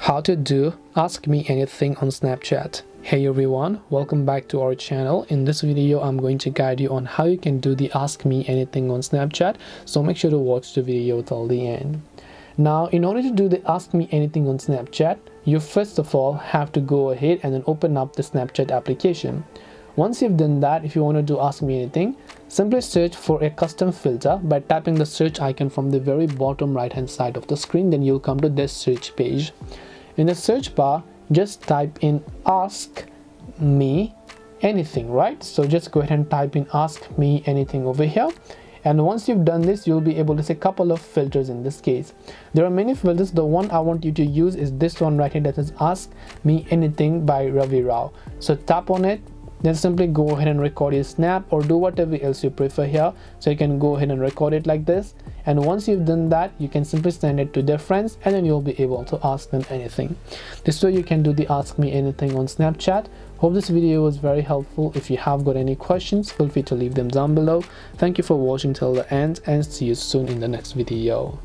How to do Ask Me Anything on Snapchat. Hey everyone, welcome back to our channel. In this video, I'm going to guide you on how you can do the Ask Me Anything on Snapchat. So make sure to watch the video till the end. Now, in order to do the Ask Me Anything on Snapchat, you first of all have to go ahead and then open up the Snapchat application. Once you've done that, if you want to do Ask Me Anything, simply search for a custom filter by tapping the search icon from the very bottom right hand side of the screen. Then you'll come to this search page. In the search bar, just type in Ask Me Anything, right? So just go ahead and type in Ask Me Anything over here. And once you've done this, you'll be able to see a couple of filters in this case. There are many filters. The one I want you to use is this one right here that says Ask Me Anything by Ravi Rao. So tap on it. Then simply go ahead and record your snap or do whatever else you prefer here. So you can go ahead and record it like this. And once you've done that, you can simply send it to their friends and then you'll be able to ask them anything. This way you can do the Ask Me Anything on Snapchat. Hope this video was very helpful. If you have got any questions, feel free to leave them down below. Thank you for watching till the end and see you soon in the next video.